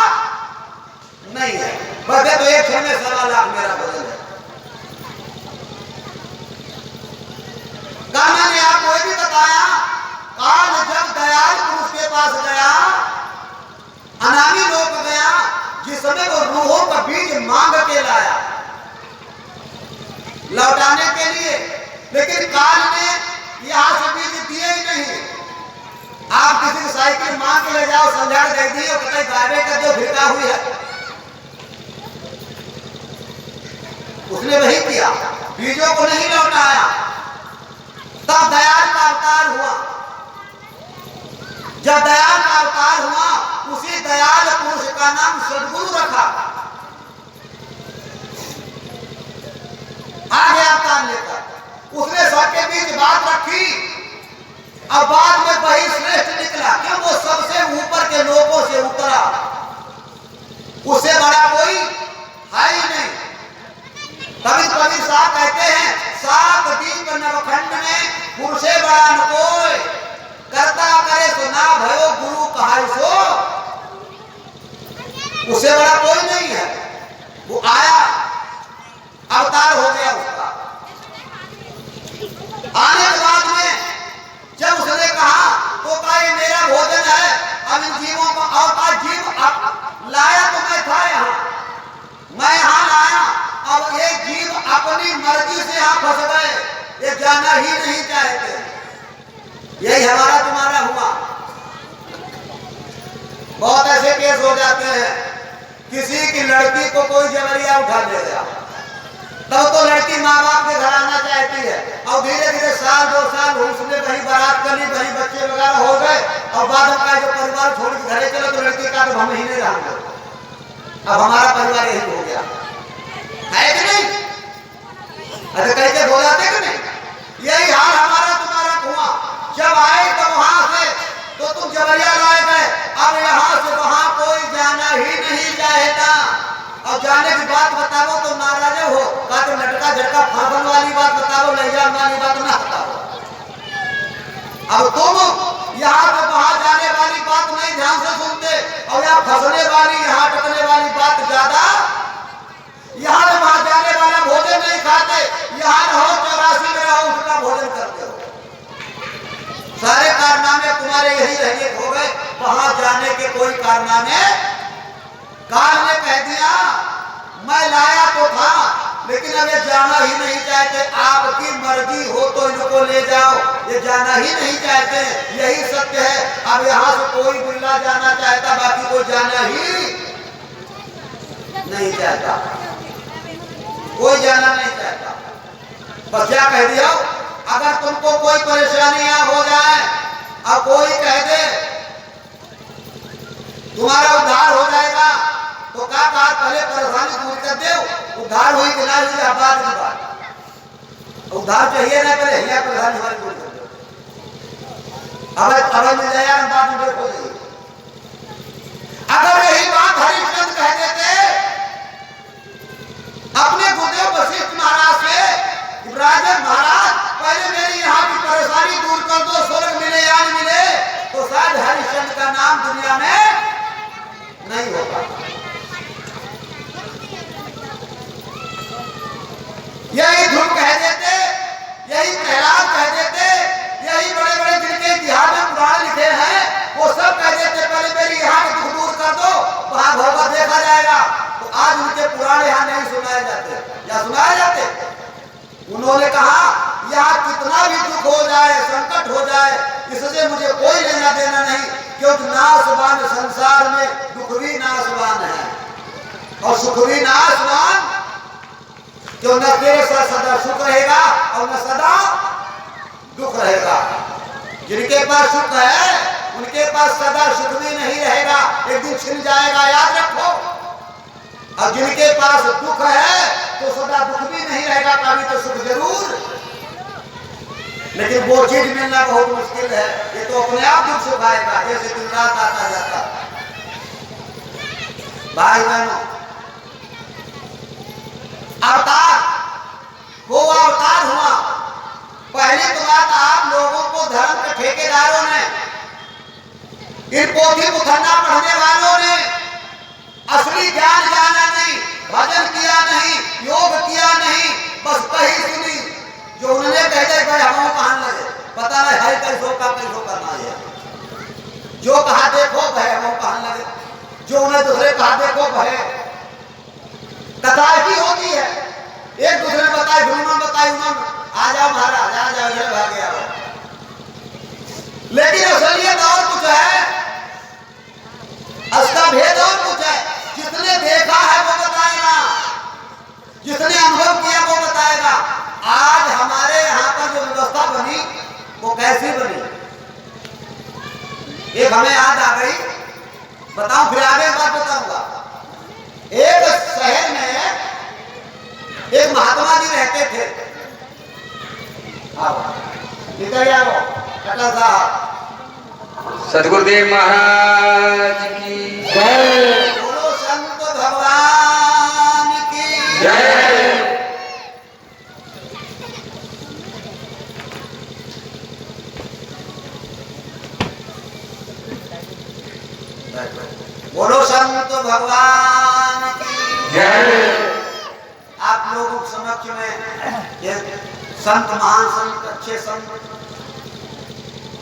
नहीं है। बस तो एक क्षण में 1.25 लाख मेरा भोजन है। मैंने आपको ये भी बताया, काल जब दयाल पुरुष के पास गया, अनामी लोग गया, जिस समय वो रूहों का बीज मांग के लाया लौटाने के लिए, लेकिन काल ने यहां से बीज दिए ही नहीं। आप किसी की साइकिल मांग के ले जाओ, समझा दे दी और कहते गाड़े का जो भिड़का हुई है, उसने वही किया, बीजों को नहीं लौटाया। तब दयाल का अवतार हुआ। जब दयाल का अवतार हुआ, उसी दयाल पुरुष का नाम सद्गुरु रखा। आगे अवतार लेकर उसने सबके बीच बात रखी, अब बाद में वही श्रेष्ठ निकला, क्यों? वो सबसे ऊपर के लोगों से उतरा, उससे बड़ा कोई है ही नहीं। कबीर साहब कहते हैं, 7 दीप नवखंड में पुरुषे बड़ा न कोई, करता करे तो ना भयो गुरु कहाई सो। उससे बड़ा कोई नहीं है। वो आया, अवतार हो गया उसका। आने के बाद में जब उसने कहा तो कहा ये मेरा भोजन है, अब इन जीवों को, और का जीव लाया तो मैं था यहाँ, मैं यहाँ लाया, अब ये जीव अपनी मर्जी से यहाँ फंस गए, ये जाना ही नहीं चाहते। यही हमारा तुम्हारा हुआ। बहुत ऐसे केस हो जाते हैं, किसी की लड़की को कोई जबरिया उठा ले गया, तब तो लड़की माँ बाप के घर आना चाहती है, और धीरे धीरे 1-2 साल उसने वही बारात करनी, वही बच्चे वगैरह हो गए, और बाद में जो परिवार छोड़ के घरे चलो तो लड़की का तो हम ही नहीं रहेंगे। अब हमारा परिवार यही हो गया है कि नहीं? अरे कैसे हो जाते कि नहीं? यही हाल हमारा तुम्हारा हुआ। जब आए तो वहां से तो तुम जबरिया लाए गए, अब यहाँ से वहां कोई जाना ही नहीं चाहता। और जाने की बात बताओ तो नाराज हो, का तो लटका झटका फांसन वाली बात बताओ, ले जाने वाली बात ना बताओ। अब तुम यहाँ से वहां जाने वाली बात नहीं ध्यान से सुनते, और यहाँ फंसने वाली, यहाँ अटकने वाली बात ज्यादा। यहाँ से वहां जाने वाला भोजन नहीं खाते, यहाँ रहो 84 में रहो, उसका भोजन करते हो। सारे कारनामे तुम्हारे यही रहने हो गए, वहां जाने के कोई कारनामे। काल ने कह दिया मैं लाया तो था, लेकिन अब ये जाना ही नहीं चाहते, आपकी मर्जी हो तो इनको ले जाओ, ये जाना ही नहीं चाहते, यही सत्य है। अब यहाँ से कोई बिल्ला जाना चाहता, बाकी कोई जाना ही नहीं चाहता, कोई जाना नहीं चाहता। बस क्या कह दिया, अगर तुमको कोई परेशानी यहाँ हो जाए और कोई कह दे तुम्हारा उद्धार हो जाएगा, तो क्या कहा, पहले परेशानी दूर कर दे, उद्धार हुई कि ना हुई बात की बात। उद्धार चाहिए ना, पहले यहाँ परेशानी हमारी दूर कर दो। अब मिल जाएगा ना, बात में देखो। अगर यही बात हरिश्चंद्र कह देते अपने गुरुदेव वशिष्ठ महाराज से, राजन महाराज पहले मेरी यहाँ की परेशानी दूर कर दो, स्वर्ग मिले या नहीं मिले, तो शायद हरिश्चंद्र का नाम दुनिया में नहीं होगा। यही ध्रुव कह देते, यही प्रहलाद कह देते, यही बड़े बड़े जिनके इतिहास में पुराण लिखे हैं, वो सब कह देते पहले मेरी यहाँ के दुख दूर कर दो, वहां भोगा देखा जाएगा। तो आज उनके पुराण यहाँ नहीं सुनाए जाते, या सुनाए जाते? उन्होंने कहा यहाँ कितना भी दुख हो जाए, संकट हो जाए, इससे मुझे कोई लेना देना नहीं, क्योंकि नाशवान संसार में दुख भी नाशवान है और सुख भी नाशवान, क्यों न तेरे साथ सदा सुख रहेगा और न सदा दुख रहेगा। जिनके पास सुख है उनके पास सदा सुख भी नहीं रहेगा, एक दिन छिन जाएगा, याद रखो। और जिनके पास दुख है तो सदा दुख भी नहीं रहेगा, कभी तो सुख जरूर, लेकिन वो चीज मिलना बहुत मुश्किल है। ये तो अपने आप दुख सुख आएगा, जैसे दिन रात आता जाता। भाई बहनों, अवतार वो अवतार हुआ। पहली तो बात, आप लोगों को धर्म के ठेकेदारों ने, इन पोथी पुथन्ना पढ़ने वालों ने असली ज्ञान जाना नहीं, भजन किया नहीं, योग किया नहीं, बस कही सुनी जो उन्होंने कहते भाई हम कहन लगे, पता नहीं है कैसो करना है। जो कहा देखो भय हम कहन लगे, जो उन्हें दूसरे कहा देखो भय। कथा की होती है, एक दूसरे ने बताई, उन्होंने बताई, उन्होंने आ जाओ महाराज, आ जाओ, इधर भाग गया। लेकिन असलियत और कुछ है, उसका भेद और कुछ है। जिसने देखा है वो बताएगा, जिसने अनुभव किया वो बताएगा। आज हमारे यहाँ पर जो व्यवस्था बनी वो कैसी बनी, एक हमें याद आ गई, बताऊं फिर आगे बात बताऊंगा। एक शहर में एक महात्मा जी रहते थे। निकल आओ कटल साहब। सदगुरुदेव महाराज की जय। बोलो संत भगवान की जय। बोलो संत भगवान की जय। आप लोगों के समक्ष में ये संत, महान संत, अच्छे संत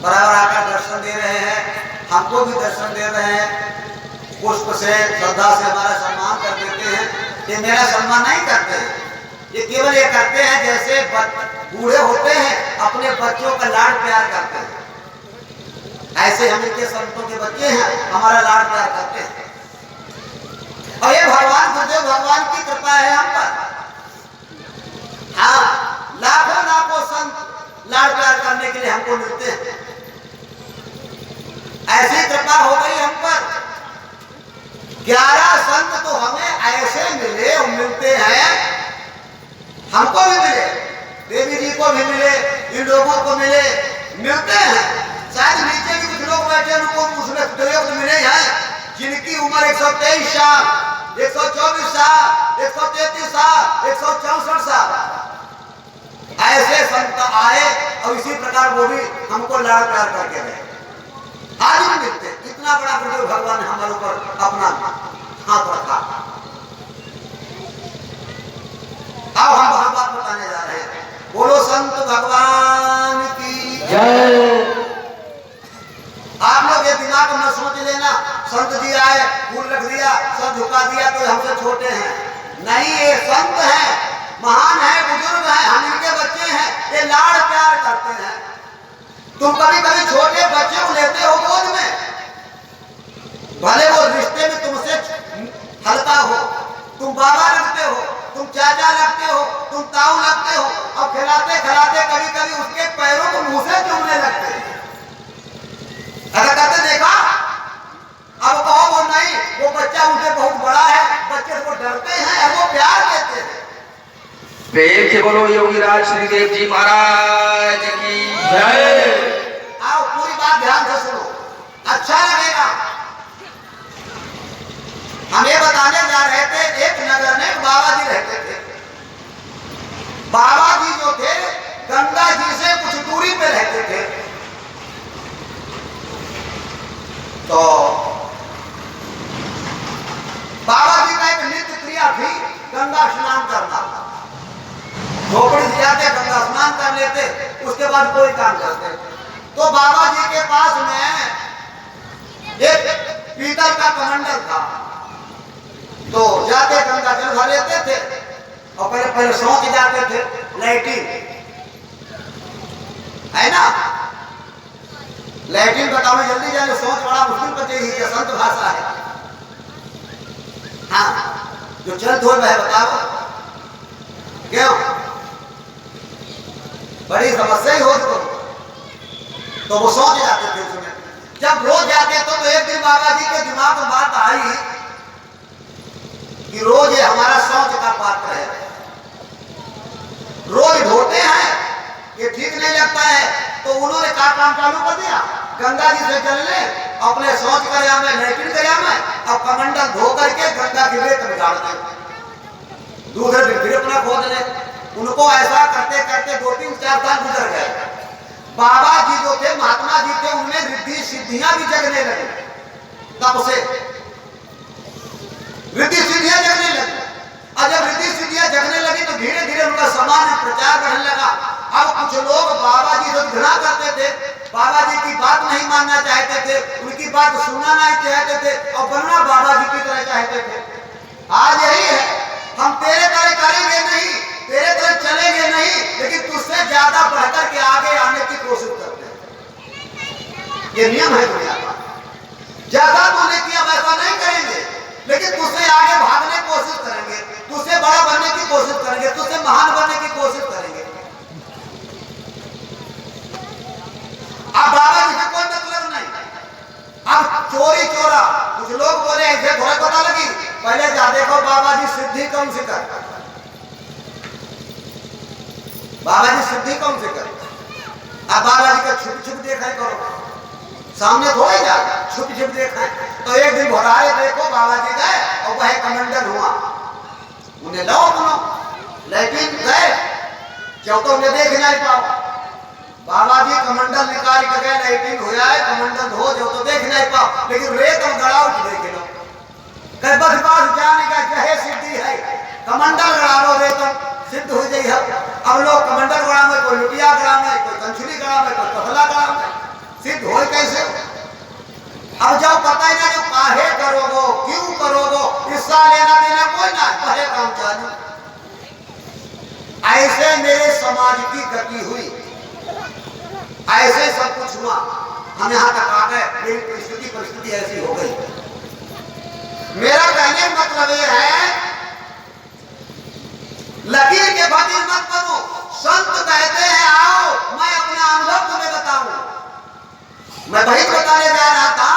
बराबर आकर दर्शन दे रहे हैं, हमको भी दर्शन दे रहे हैं, पुष्प से श्रद्धा से हमारा सम्मान कर देते हैं। ये मेरा सम्मान नहीं करते हैं, ये केवल ये करते हैं जैसे बूढ़े होते हैं अपने बच्चों का लाड प्यार करते हैं, ऐसे हम इनके संतों के बच्चे हैं, हमारा लाड प्यार करते हैं। और ये भगवान गुरुदेव भगवान की कृपा है हम पर। हाँ, लाखों लाखों संत लाड प्यार करने के लिए हमको मिलते हैं, ऐसी कृपा हो गई हम पर। 11 संत तो हमें ऐसे मिले और मिलते हैं, हमको भी मिले, देवी जी को भी मिले, इन लोगों को मिले, मिलते हैं। शायद नीचे भी कुछ लोग बैठे उनको उसमें तो मिले हैं जिनकी उम्र 123 साल, 124 साल, 133 साल, 164 साल, ऐसे संत आए और इसी प्रकार वो भी हमको लाड़ प्यार करके गए। आज भी मिलते, इतना बड़ा गुरुदेव भगवान ने हमारे ऊपर अपना हाथ रखा। अब हम वहां बात बताने जा रहे हैं। बोलो संत भगवान की जय। आप लोग ये दिमाग में सोच लेना, संत जी आए, फूल रख दिया, सब झुका दिया तो हमसे छोटे हैं। नहीं, ये संत हैं, महान है, बुजुर्ग हैं, हम इनके बच्चे हैं, ये लाड़ प्यार करते हैं। तुम कभी कभी छोटे बच्चे को लेते हो गोद में, भले वो रिश्ते में तुमसे हल्का हो, तुम बाबा लगते हो, तुम चाचा लगते हो, तुम ताऊ लगते हो, और खिलाते खिलाते कभी कभी उसके पैरों को मुंह से चूमने लगते हैं। अगर कहते देखा, अब कहो वो नहीं, वो बच्चा उनसे बहुत बड़ा है, बच्चे को डरते हैं और वो प्यार देते हैं। प्रेम से बोलो योगीराज श्रीदेव जी महाराज की जय। आओ पूरी बात ध्यान से सुनो, अच्छा लगेगा। हम ये बताने जा रहे थे, एक नगर में एक बाबा जी रहते थे। बाबा जी जो थे गंगा जी से कुछ दूरी पे रहते थे। तो बाबा जी का एक नित्य क्रिया थी गंगा स्नान करना। झोपड़ी से जाते गंगा स्नान कर लेते, उसके बाद कोई काम करते। तो बाबा जी के पास में एक पीतल का कमंडल था, तो जाते गंगा जल भर लेते थे और पहले पहले सौंच जाते थे, लैट्रिन है ना, लैट्रिन बताओ जल्दी जाने, सोच बड़ा मुश्किल बचे ही, ये संत भाषा है। हाँ, जो चल धो है बताओ क्यों, बड़ी समस्या ही हो तो तो वो सोच जाते थे उसमें। जब रोज जाते तो एक दिन बाबा जी के दिमाग में बात आई कि रोज ये हमारा शौच का पात्र है, रोज ढोते हैं, ये ठीक नहीं लगता है। तो उन्होंने क्या काम चालू कर दिया, गंगा जी से जल ले, अपने शौच करया में, लेटिन करया में, अब कमंडल धो करके गंगा की रेत में डाल दे, दूसरे दिन फिर अपना खोद ले। उनको ऐसा करते करते 2-3-4 साल गुजर गए। बाबा जी जो थे, महात्मा जी थे, उनमें रिद्धि सिद्धियां भी जगने लगी। तब से रिद्धि सिद्धियां जगने लगी, और जब रिद्धि सिद्धियां जगने लगी तो धीरे धीरे उनका समाज में प्रचार बढ़ने लगा। अब कुछ लोग बाबा जी से घृणा करते थे, बाबा जी की बात नहीं मानना चाहते थे, उनकी बात सुनना नहीं चाहते थे, और बनना बाबा जी की तरह चाहते थे। आज यही है, हम तेरे तरह करेंगे नहीं, तेरे तरह चलेंगे नहीं, लेकिन तुझसे ज्यादा बढ़कर के आगे आने की कोशिश करते हैं। ये नियम है दुनिया का। ज्यादा तूने किया वैसा नहीं करेंगे, लेकिन तुझसे आगे भागने की कोशिश करेंगे, तुझसे बड़ा बनने की कोशिश करेंगे, तुझसे महान बनने की कोशिश करेंगे। अब बाबा जी से कोई मतलब नहीं। अब चोरी चोरा कुछ लोग बोले ऐसे थोड़ा पता लगी, पहले जा देखो बाबा जी सिद्धि कौन सी कर, बाबा जी सिद्धि कौन से कर। अब बाबा जी का छुप छुप देखा करो, सामने थोड़े जा, छुप छुप देखा। तो एक दिन भोराए देखो बाबा जी गए और वह कमंडल हुआ, उन्हें लो अपनो, लेकिन गए क्योंकि उन्हें देख नहीं पाओ। बाबा जी कमंडल निकाल के गए, लाइटिंग हो जाए, कमंडल धो जो तो देख नहीं पाओ, लेकिन रेत और गड़ाओ देख लो। कई बस बात जाने का कहे सिद्धि है, कमंडल गड़ा लो, रेत सिद्ध हो जाए। अब लोग कमंडल गड़ा में, कोई लुटिया गड़ा में, कोई कंछुली गड़ा में, कोई पतला गड़ा में, सिद्ध हो कैसे। अब जब पता ही नहीं काहे करोगो, क्यों करोगो, हिस्सा लेना देना कोई ना, पहले काम चालू। ऐसे मेरे समाज की गति हुई, ऐसे सब कुछ हुआ, हम यहाँ तक आ गए, मेरी परिस्थिति ऐसी हो गई। मेरा कहने का मतलब ये है, लकीर के फकीर मत बनो। संत कहते हैं आओ मैं अपना अनुभव तुम्हें बताऊं। मैं वही बताने जा रहा था,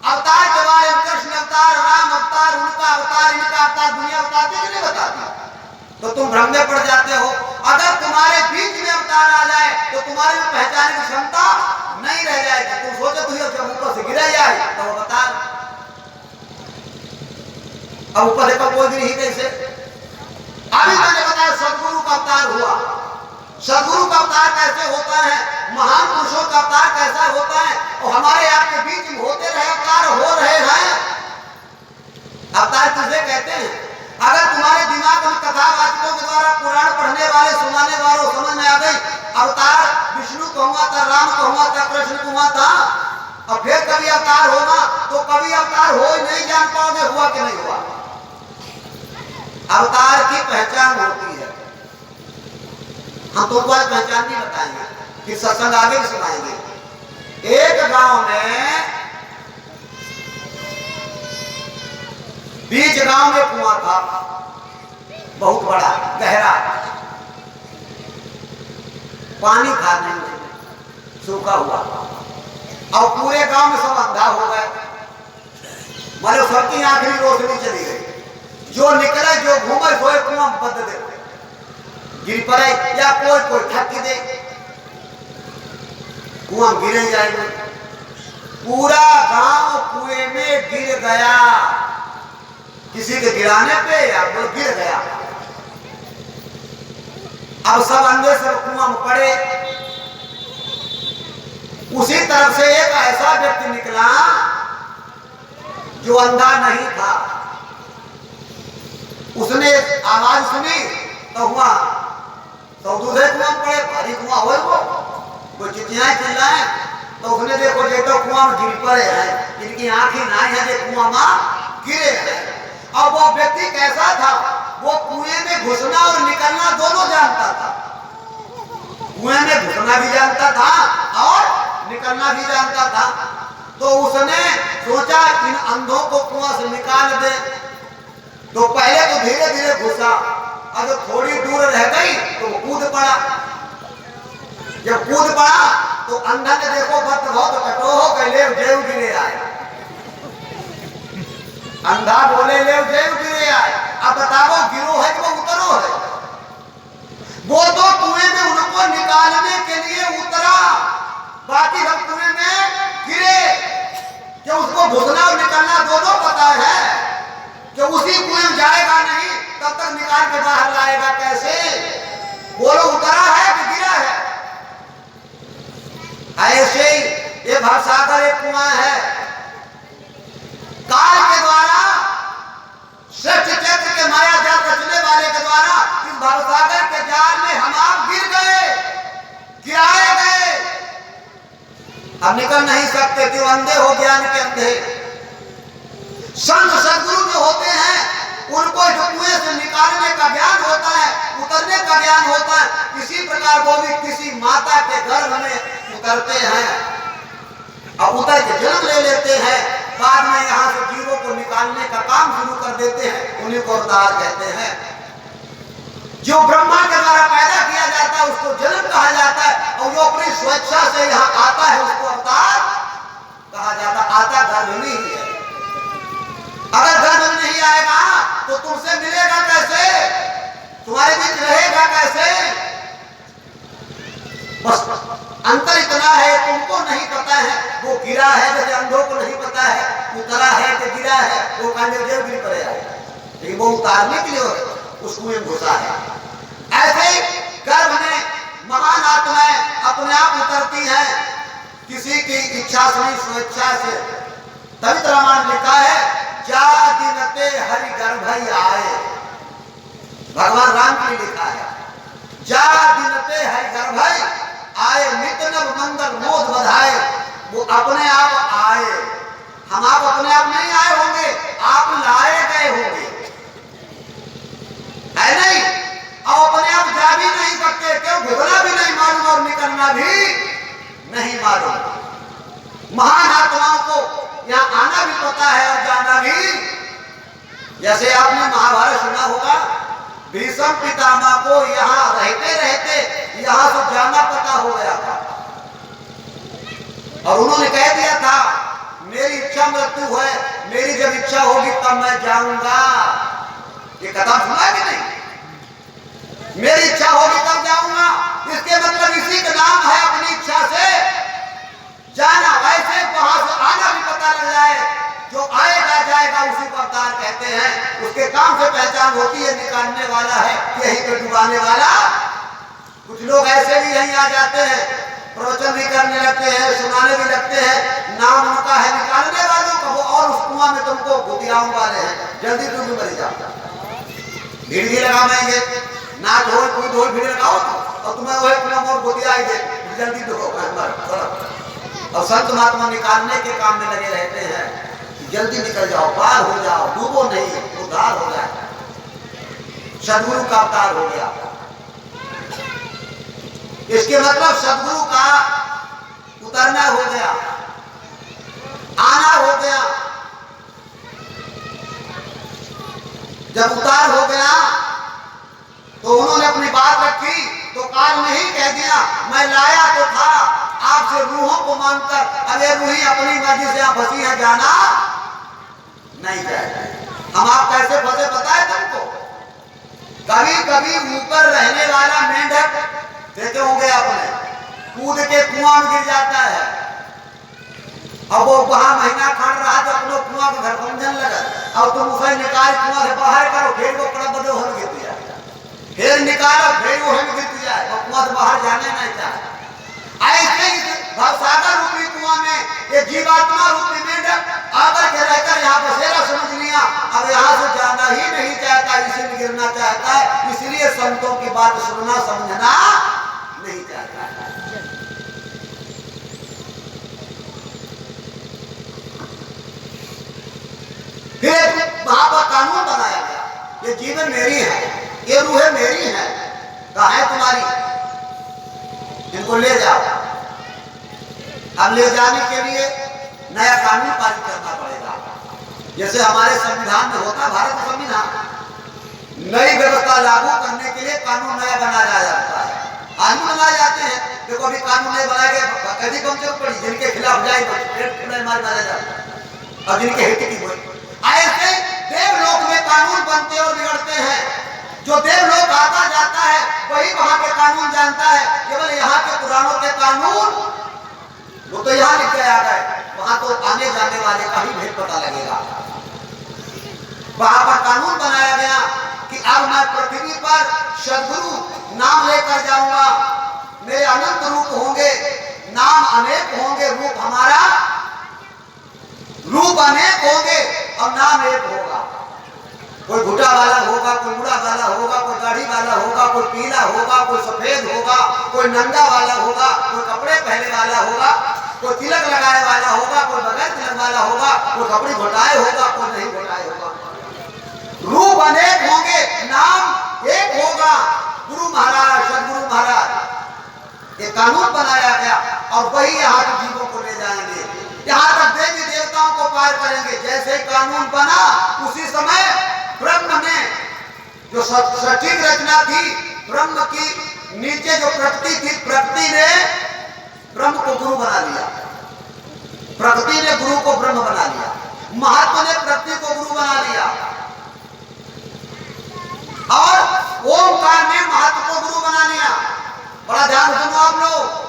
अवतार के बारे में, कृष्ण अवतार, राम अवतार, उनका अवतार, इनका अवतार, दुनिया अवतार नहीं बताती, तो तुम भ्रम में पड़ जाते हो। अगर तुम्हारे बीच में अवतार आ जाए तो तुम्हारे में पहचानने की क्षमता नहीं रह जाएगी। तुम सोचो तुझे जब ऊपर से गिरा जाए तो अवतार, अब ऊपर देखो कोई गिर ही कैसे। अभी मैंने बताया सदगुरु का अवतार हुआ, सदगुरु का अवतार कैसे होता है, महान पुरुषों का अवतार कैसा होता है, और हमारे आपके बीच में होते रहे अवतार, हो रहे हैं। अवतार किसे कहते हैं? अगर तुम्हारे दिमाग में कथावाचकों के द्वारा पुराण पढ़ने वाले, सुनाने वालों समझ में आ गई अवतार विष्णु को हुआ था, राम को हुआ था, कृष्ण को हुआ था, और फिर कभी अवतार होगा, तो कभी अवतार हो नहीं जान पाओगे हुआ कि नहीं हुआ। अवतार की पहचान होती है, हम तुमको आज पहचान नहीं बताएंगे, फिर सत्संग आगे भी सुनाएंगे। एक गांव में, बीच गांव में कुआं था, बहुत बड़ा गहरा, पानी था नहीं, सूखा हुआ, और पूरे गांव में सब अंधा हो गए। मानो सबकी आखिरी रोशनी चली गई, जो निकले जो घूमे सोए कुआं बंद दे, गिर पड़े या कोई ठक दे, कुआं गिरे जाएंगे। पूरा गांव कुएं में गिर गया, किसी के गिराने पे या वो गिर गया। अब सब अंधे सब कुआं में पड़े। उसी तरफ से एक ऐसा व्यक्ति निकला जो अंधा नहीं था, उसने आवाज सुनी तो हुआ तो दूसरे कुआं में पड़े, भारी कुआं हो वो, कोई चिचियाए चिल्लाए, तो उसने देखो जो तो कुआं में गिर पड़े हैं, इनकी आंखें नहीं है, जो कुआं में गिरे हैं। अब वो व्यक्ति कैसा था, वो कुएं में घुसना और निकलना दोनों जानता था, कुएं में घुसना भी जानता था और निकलना भी जानता था। तो उसने सोचा इन अंधों को कुआं से निकाल दे। तो पहले तो धीरे धीरे घुसा, अगर थोड़ी दूर रह गई तो वो कूद पड़ा। जब कूद पड़ा तो अंधा ने देखो भक्त बहुत कटो हो गए, ले जेव गिरे आए। अंधा बोले ले जेव गिरे आए। अब बताओ गिरो है कि वो उतरो है? वो तो कुएं में उनको निकालने के लिए उतरा, बाकी हम कुएं में गिरे। कि उसको घुसना और निकलना दोनों पता है, कि उसी कुएं में जाएगा नहीं तब तक निकाल के बाहर लाएगा कैसे? बोलो उतरा है कि गिरा है? ऐसे ही ये भवसागर एक कुआं है। काल के द्वारा सृष्टि चक्र के माया जाल रचने वाले के द्वारा इस भवसागर के जाल में हम आप गिर गए, गिराए गए। हम निकल नहीं सकते, क्यों? अंधे हो, ज्ञान के अंधे। संत सदगुरु जो होते हैं उनको जो कुएं से निकालने का ज्ञान होता है, उतरने का ज्ञान होता है। इसी प्रकार वो भी किसी माता के गर्भ में उतरते हैं और उतर के जन्म ले लेते हैं। बाद में यहाँ से जीवों को निकालने का काम शुरू कर देते हैं, उन्हीं को अवतार कहते हैं। जो ब्रह्मा के द्वारा पैदा किया जाता है उसको जन्म कहा जाता है, और जो अपनी स्वेच्छा से यहाँ आता है उसको अवतार कहा जाता है। आता गर्भ में ही है। अगर गर्भ में नहीं आएगा तो तुमसे मिलेगा कैसे? तुम्हारे बीच रहेगा कैसे? बस अंतर इतना है, तुमको नहीं पता है वो गिरा है, जैसे अंधों को नहीं पता है उतरा है कि गिरा है। वो कांडे जेव गिर पड़े आए, लेकिन वो उतारने के लिए उस कुएं में घुसा है। ऐसे ही गर्भ में महान आत्माएं अपने आप उतरती हैं, किसी की इच्छा से नहीं, स्वेच्छा से। तभी तो रामायण लिखा है, जा दिनते हरि गर्भ आए। भगवान राम के लिए लिखा है, जा दिनते हरि गर्भ आए, नित नव मंगल मोद बधाए। वो अपने आप आए, हम आप अपने आप नहीं आए होंगे, आप लाए गए होंगे, है नहीं? और अपने आप जा भी नहीं सकते, क्यों? घुसना भी नहीं मालूम और निकलना भी नहीं मालूम। महान आत्माओं को यहाँ आना भी पता है और जाना भी। जैसे आपने महाभारत सुना होगा, भीष्म पितामह को यहाँ रहते रहते यहाँ से जाना पता हो गया था, और उन्होंने कह दिया था मेरी इच्छा मृत्यु है, मेरी जब इच्छा होगी तब मैं जाऊंगा। ये कदम सुना कि नहीं? मेरी इच्छा होगी तब जाऊंगा। इसके मतलब इसी का नाम है अपनी इच्छा से जाना। वैसे वहां से आना भी पता लग जाए, जो आएगा जाएगा उसी को अवतार कहते हैं। उसके काम से पहचान होती है, निकालने वाला है, यही तो डुबाने वाला। कुछ लोग ऐसे भी यहीं आ जाते हैं, प्रवचन भी करने लगते हैं, सुनाने भी लगते हैं, नाम उनका है निकालने वालों का, वो और उस कुआं में तुमको घुतियाओं वाले हैं, जल्दी तुम भी मर जाओ। भीड़ भी लगाएंगे, नाच हो कूद हो भीड़ लगाओ, और तुम्हें वही कुआं और घुतिया दे, जल्दी दो। और संत महात्मा निकालने के काम में लगे रहते हैं, जल्दी निकल जाओ, पार हो जाओ, डूबो नहीं, उद्धार हो जाए। सदगुरु का अवतार हो गया। इसके मतलब सदगुरु का उतरना हो गया, आना हो गया। जब उतार हो गया तो उन्होंने अपनी बात रखी, तो काल ने ही कह दिया मैं लाया तो था आपसे रूहों को मांगकर, अरे रूही अपनी मर्जी से आप फंसी है, जाना नहीं जाए। हम आप कैसे फंसे पता है तुमको? कभी कभी ऊपर रहने वाला मेंढक देखे होंगे आपने, कूद के कुआं में गिर जाता है, अब वो वहां महीना खड़ रहा तो अपने कुआं को घर समझने लगा, और तुम उसे निकाल कुआं से बाहर करो, फिर वो कड़ा बदो हो गिर दिया, फिर निकालो फिर वो हम गिर दिया, वो कुआं से बाहर जाने नहीं चाहे। ऐसे ही भवसागर रूपी कुआं में ये जीवात्मा रूपी मेंढक आकर के रहकर यहाँ बसेरा समझ लिया, अब यहाँ से जाना ही नहीं चाहता, इसी में गिरना चाहता है, इसलिए संतों की बात सुनना समझना नहीं चाहता है। फिर वहां पर कानून बनाया गया, ये जीवन मेरी है, ये रूहें मेरी है, कहाँ है तुम्हारी, इनको ले जाओ। अब ले जाने के लिए नया कानून पारित करना पड़ेगा, जैसे हमारे संविधान में होता, भारत का संविधान नई व्यवस्था लागू करने के लिए कानून नया बनाया जाता है, कानून बनाए जाते हैं। देखो कभी कानून नहीं बनाया गया, कभी कम से पड़ी जिनके खिलाफ जाए मार मारा जाए और जिनके हित की बोली। ऐसे देवलोक में कानून बनते और बिगड़ते हैं। जो देवलोक आता जाता है वही वहां के कानून जानता है। केवल यहाँ के पुराणों के कानून वो तो यहाँ लिख के आ गए, वहां तो आने जाने वाले का ही भेद पता लगेगा। वहां पर कानून बनाया गया कि अब मैं पृथ्वी पर सद्गुरु नाम लेकर जाऊंगा, मेरे अनंत रूप होंगे, नाम अनेक होंगे, रूप हमारा रूप अनेक होंगे और नाम एक होगा। कोई घुटा वाला होगा, कोई मुड़ा वाला होगा, कोई दाढ़ी वाला होगा, कोई पीला होगा, कोई सफेद होगा, कोई नंगा वाला होगा, कोई कपड़े पहने वाला होगा, कोई तिलक लगाए वाला होगा, कोई बगैर तिलक वाला होगा, कोई कपड़े घोटाए होगा, कोई नहीं घोटाए होगा। रूप अनेक होंगे, नाम एक होगा, गुरु महाराज सदगुरु महाराज। ये कानून बनाया गया और वही यहाँ के जीवों को ले जाएंगे, यहाँ तक देवी देवताओं को पार करेंगे। जैसे कानून बना उसी समय ब्रह्म ने जो सटीक रचना थी, ब्रह्म की नीचे जो प्रकृति थी, प्रकृति ने ब्रह्म को गुरु बना लिया, प्रकृति ने गुरु को ब्रह्म बना लिया, महत्व ने प्रकृति को गुरु बना लिया और ओमकार ने महत्व को गुरु बना लिया। बड़ा ध्यान सुनो आप लोग।